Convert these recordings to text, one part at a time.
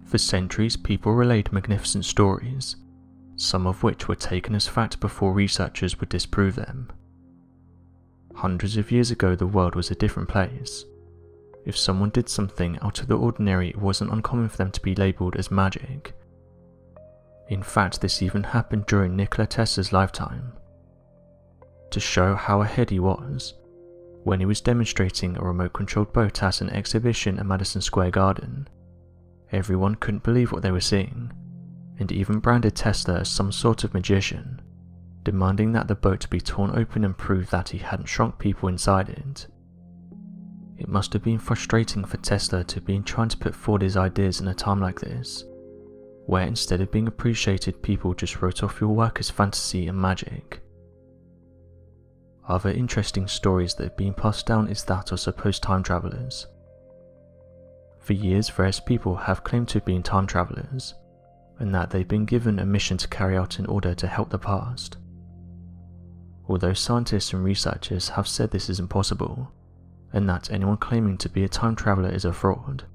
For centuries, people relayed magnificent stories, some of which were taken as fact before researchers would disprove them. Hundreds of years ago, the world was a different place. If someone did something out of the ordinary, it wasn't uncommon for them to be labelled as magic. In fact, this even happened during Nikola Tesla's lifetime. To show how ahead he was, when he was demonstrating a remote-controlled boat at an exhibition at Madison Square Garden, everyone couldn't believe what they were seeing, and even branded Tesla as some sort of magician, demanding that the boat be torn open and prove that he hadn't shrunk people inside it. It must have been frustrating for Tesla to be trying to put forward his ideas in a time like this, where instead of being appreciated, people just wrote off your work as fantasy and magic. Other interesting stories that have been passed down is that of supposed time travelers. For years, various people have claimed to have been time travelers, and that they've been given a mission to carry out in order to help the past. Although scientists and researchers have said this is impossible, and that anyone claiming to be a time traveler is a fraud,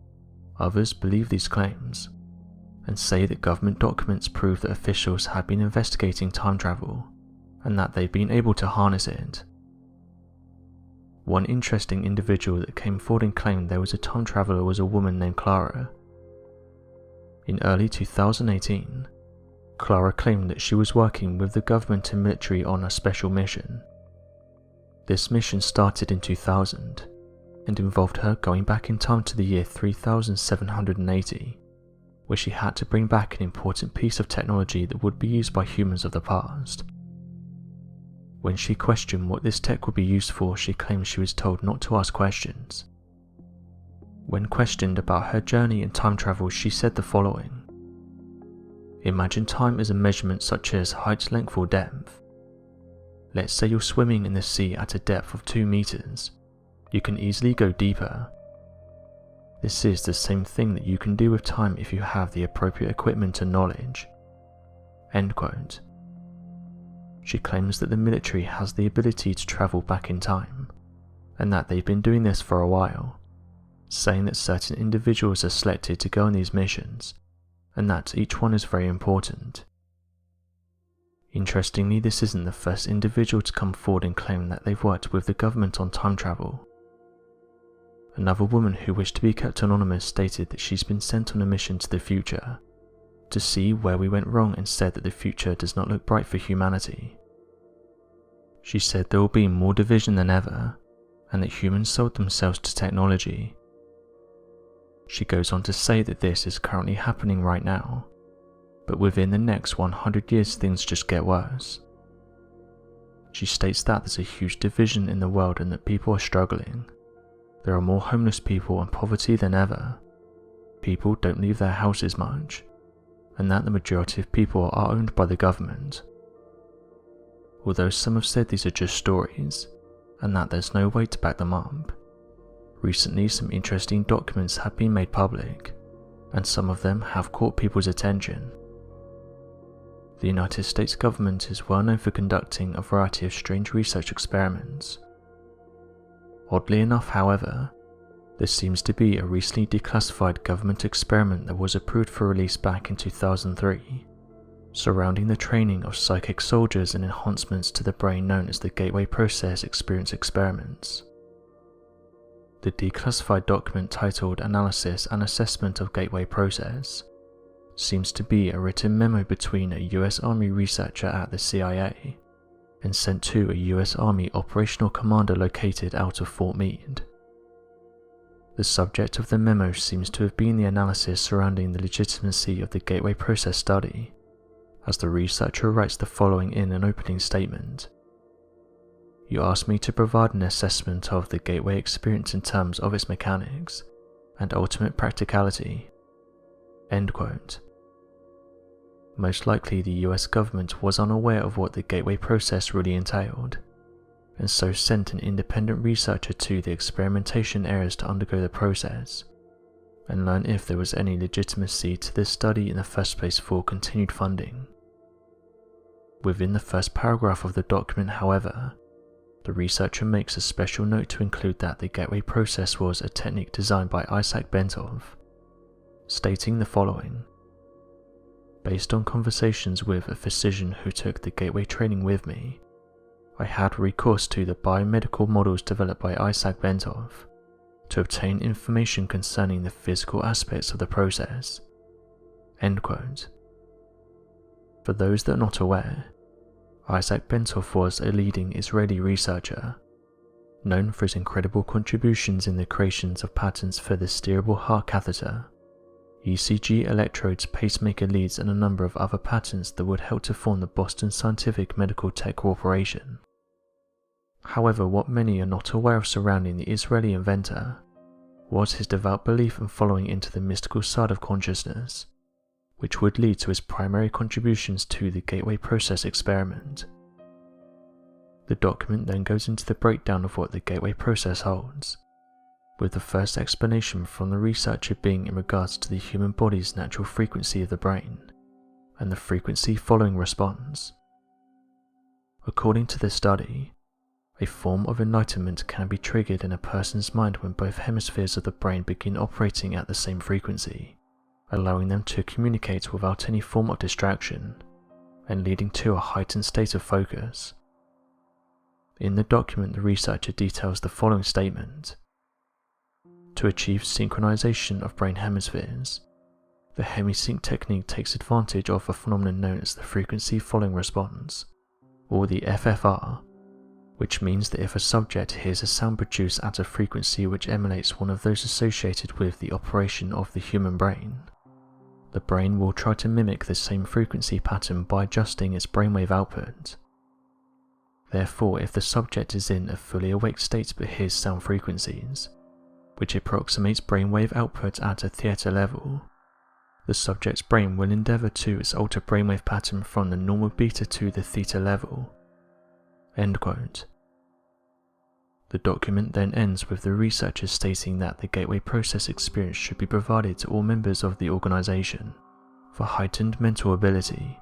others believe these claims, and say that government documents prove that officials have been investigating time travel, and that they've been able to harness it. One interesting individual that came forward and claimed there was a time traveler was a woman named Clara. In early 2018, Clara claimed that she was working with the government and military on a special mission. This mission started in 2000 and involved her going back in time to the year 3780, where she had to bring back an important piece of technology that would be used by humans of the past. When she questioned what this tech would be used for, she claimed she was told not to ask questions. When questioned about her journey in time travel, she said the following: "Imagine time as a measurement such as height, length or depth. Let's say you're swimming in the sea at a depth of 2 meters. You can easily go deeper. This is the same thing that you can do with time if you have the appropriate equipment and knowledge." End quote. She claims that the military has the ability to travel back in time, and that they've been doing this for a while, saying that certain individuals are selected to go on these missions, and that each one is very important. Interestingly, this isn't the first individual to come forward and claim that they've worked with the government on time travel. Another woman who wished to be kept anonymous stated that she's been sent on a mission to the future to see where we went wrong, and said that the future does not look bright for humanity. She said there will be more division than ever, and that humans sold themselves to technology. She goes on to say that this is currently happening right now, but within the next 100 years things just get worse. She states that there's a huge division in the world and that people are struggling. There are more homeless people and poverty than ever. People don't leave their houses much, and that the majority of people are owned by the government. Although some have said these are just stories, and that there's no way to back them up, recently some interesting documents have been made public, and some of them have caught people's attention. The United States government is well known for conducting a variety of strange research experiments. Oddly enough, however, there seems to be a recently declassified government experiment that was approved for release back in 2003, surrounding the training of psychic soldiers and enhancements to the brain known as the Gateway Process Experience Experiments. The declassified document, titled Analysis and Assessment of Gateway Process, seems to be a written memo between a US Army researcher at the CIA and sent to a US Army operational commander located out of Fort Meade. The subject of the memo seems to have been the analysis surrounding the legitimacy of the Gateway Process study, as the researcher writes the following in an opening statement: "You asked me to provide an assessment of the Gateway experience in terms of its mechanics and ultimate practicality." End quote. Most likely the US government was unaware of what the Gateway Process really entailed, and so sent an independent researcher to the experimentation areas to undergo the process, and learn if there was any legitimacy to this study in the first place for continued funding. Within the first paragraph of the document, however, the researcher makes a special note to include that the Gateway Process was a technique designed by Isaac Bentov, stating the following: "Based on conversations with a physician who took the gateway training with me, I had recourse to the biomedical models developed by Isaac Bentov to obtain information concerning the physical aspects of the process." End quote. For those that are not aware, Isaac Bentov was a leading Israeli researcher, known for his incredible contributions in the creations of patents for the steerable heart catheter, ECG electrodes, pacemaker leads, and a number of other patents that would help to form the Boston Scientific Medical Tech Corporation. However, what many are not aware of surrounding the Israeli inventor was his devout belief and following into the mystical side of consciousness, which would lead to his primary contributions to the gateway process experiment. The document then goes into the breakdown of what the gateway process holds, with the first explanation from the researcher being in regards to the human body's natural frequency of the brain, and the frequency following response. According to this study, a form of enlightenment can be triggered in a person's mind when both hemispheres of the brain begin operating at the same frequency, allowing them to communicate without any form of distraction, and leading to a heightened state of focus. In the document, the researcher details the following statement: "To achieve synchronization of brain hemispheres, the hemisync technique takes advantage of a phenomenon known as the frequency following response, or the FFR, which means that if a subject hears a sound produced at a frequency which emulates one of those associated with the operation of the human brain, the brain will try to mimic the same frequency pattern by adjusting its brainwave output. Therefore, if the subject is in a fully awake state but hears sound frequencies, which approximates brainwave output at a theta level, the subject's brain will endeavour to alter brainwave pattern from the normal beta to the theta level." End quote. The document then ends with the researchers stating that the gateway process experience should be provided to all members of the organisation for heightened mental ability.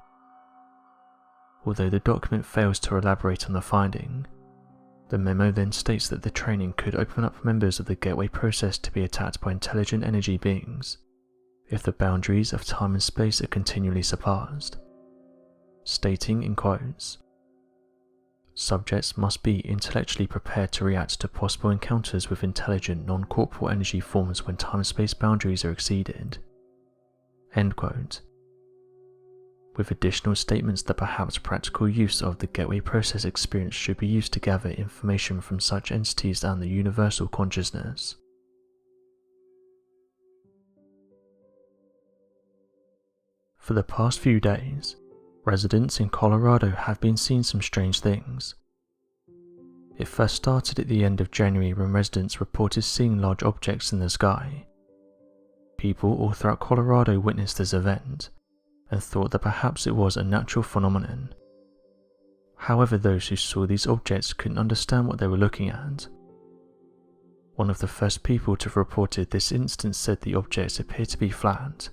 Although the document fails to elaborate on the finding, the memo then states that the training could open up members of the gateway process to be attacked by intelligent energy beings if the boundaries of time and space are continually surpassed, stating in quotes, "Subjects must be intellectually prepared to react to possible encounters with intelligent non-corporeal energy forms when time-space boundaries are exceeded." End quote. With additional statements that perhaps practical use of the gateway process experience should be used to gather information from such entities and the universal consciousness. For the past few days, residents in Colorado have been seeing some strange things. It first started at the end of January when residents reported seeing large objects in the sky. People all throughout Colorado witnessed this event and thought that perhaps it was a natural phenomenon. However, those who saw these objects couldn't understand what they were looking at. One of the first people to have reported this instance said the objects appeared to be flat,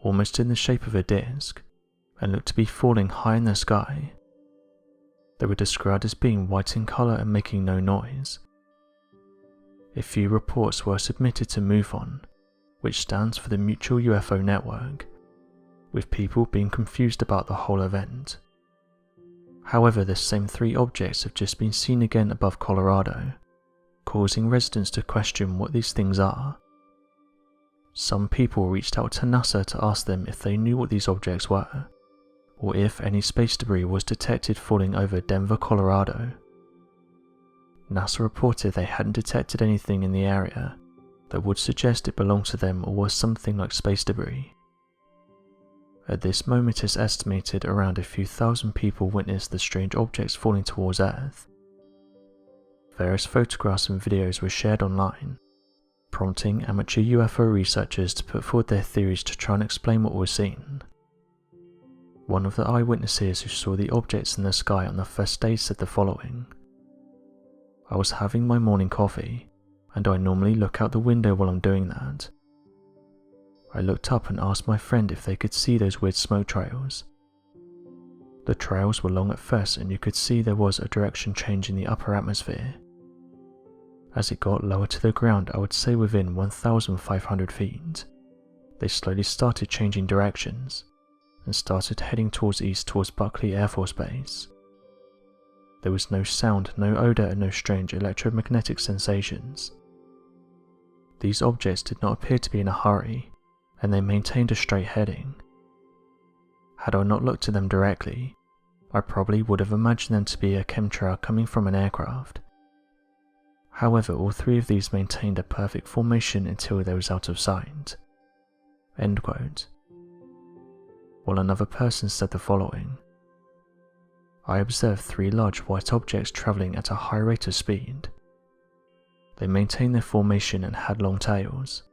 almost in the shape of a disc, and looked to be falling high in the sky. They were described as being white in colour and making no noise. A few reports were submitted to MUFON, which stands for the Mutual UFO Network, with people being confused about the whole event. However, the same three objects have just been seen again above Colorado, causing residents to question what these things are. Some people reached out to NASA to ask them if they knew what these objects were, or if any space debris was detected falling over Denver, Colorado. NASA reported they hadn't detected anything in the area that would suggest it belonged to them or was something like space debris. At this moment, it's estimated around a few thousand people witnessed the strange objects falling towards Earth. Various photographs and videos were shared online, prompting amateur UFO researchers to put forward their theories to try and explain what was seen. One of the eyewitnesses who saw the objects in the sky on the first day said the following: "I was having my morning coffee, and I normally look out the window while I'm doing that. I looked up and asked my friend if they could see those weird smoke trails. The trails were long at first and you could see there was a direction change in the upper atmosphere. As it got lower to the ground, I would say within 1,500 feet, They slowly started changing directions and started heading towards east towards Buckley Air Force Base. There was no sound, no odour, and no strange electromagnetic sensations. These objects did not appear to be in a hurry, and they maintained a straight heading. Had I not looked at them directly, I probably would have imagined them to be a chemtrail coming from an aircraft. However, all three of these maintained a perfect formation until they was out of sight." End quote. While another person said the following: "I observed three large white objects travelling at a high rate of speed. They maintained their formation and had long tails.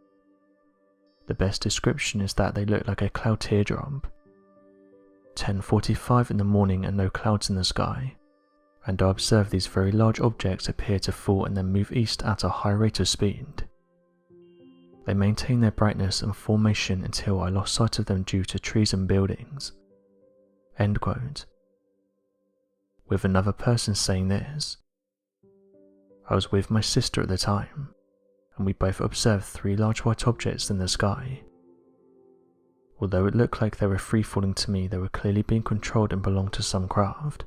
The best description is that they looked like a cloud teardrop. 10:45 in the morning and no clouds in the sky, and I observed these very large objects appear to fall and then move east at a high rate of speed. They maintained their brightness and formation until I lost sight of them due to trees and buildings." End quote. With another person saying this: "I was with my sister at the time, and we both observed three large white objects in the sky. Although it looked like they were free-falling to me, they were clearly being controlled and belonged to some craft.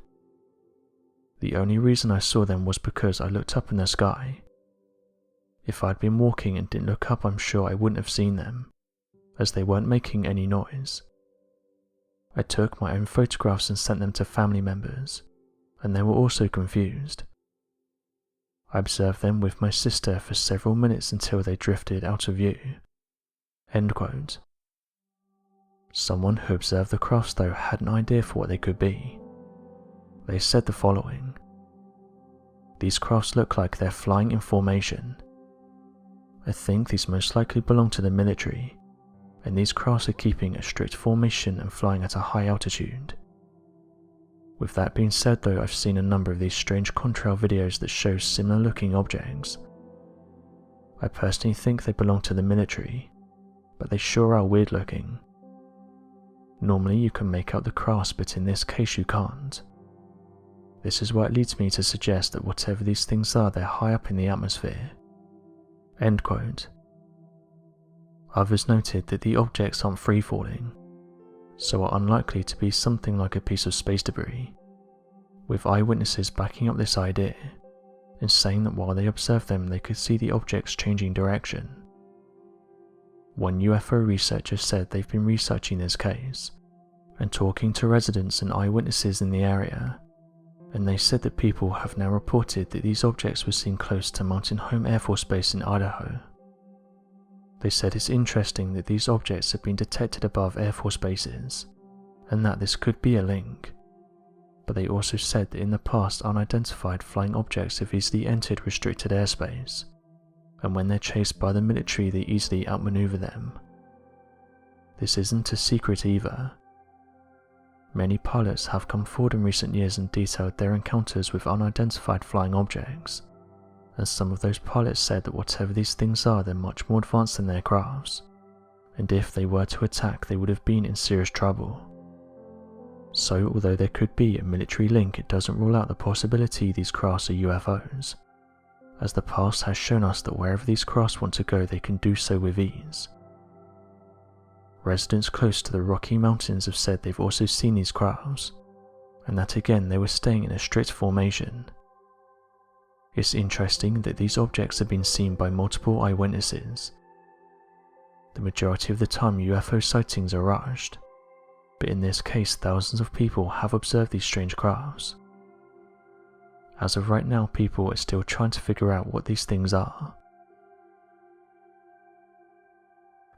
The only reason I saw them was because I looked up in the sky. If I'd been walking and didn't look up, I'm sure I wouldn't have seen them, as they weren't making any noise. I took my own photographs and sent them to family members, and they were also confused. I observed them with my sister for several minutes until they drifted out of view." End quote. Someone who observed the crafts though had an idea for what they could be. They said the following: "These crafts look like they're flying in formation. I think these most likely belong to the military, and these crafts are keeping a strict formation and flying at a high altitude. With that being said though, I've seen a number of these strange contrail videos that show similar looking objects. I personally think they belong to the military, but they sure are weird looking. Normally you can make out the crafts, but in this case you can't. This is why it leads me to suggest that whatever these things are, they're high up in the atmosphere." End quote. Others noted that the objects aren't free-falling, so are unlikely to be something like a piece of space debris, with eyewitnesses backing up this idea and saying that while they observed them they could see the objects changing direction. One UFO researcher said they've been researching this case and talking to residents and eyewitnesses in the area, and they said that people have now reported that these objects were seen close to Mountain Home Air Force Base in Idaho. They said it's interesting that these objects have been detected above Air Force bases, and that this could be a link, but they also said that in the past unidentified flying objects have easily entered restricted airspace, and when they're chased by the military they easily outmaneuver them. This isn't a secret either. Many pilots have come forward in recent years and detailed their encounters with unidentified flying objects, and some of those pilots said that whatever these things are, they're much more advanced than their crafts, and if they were to attack they would have been in serious trouble. So although there could be a military link, it doesn't rule out the possibility these crafts are UFOs, as the past has shown us that wherever these crafts want to go they can do so with ease. Residents close to the Rocky Mountains have said they've also seen these crafts, and that again they were staying in a strict formation. It's interesting that these objects have been seen by multiple eyewitnesses. The majority of the time UFO sightings are rushed, but in this case thousands of people have observed these strange crafts. As of right now, people are still trying to figure out what these things are.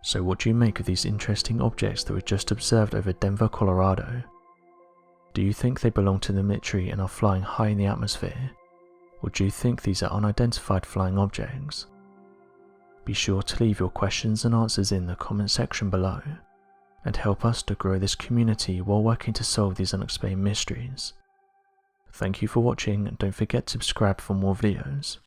So what do you make of these interesting objects that were just observed over Denver, Colorado? Do you think they belong to the military and are flying high in the atmosphere? Or do you think these are unidentified flying objects? Be sure to leave your questions and answers in the comment section below, and help us to grow this community while working to solve these unexplained mysteries. Thank you for watching, and don't forget to subscribe for more videos.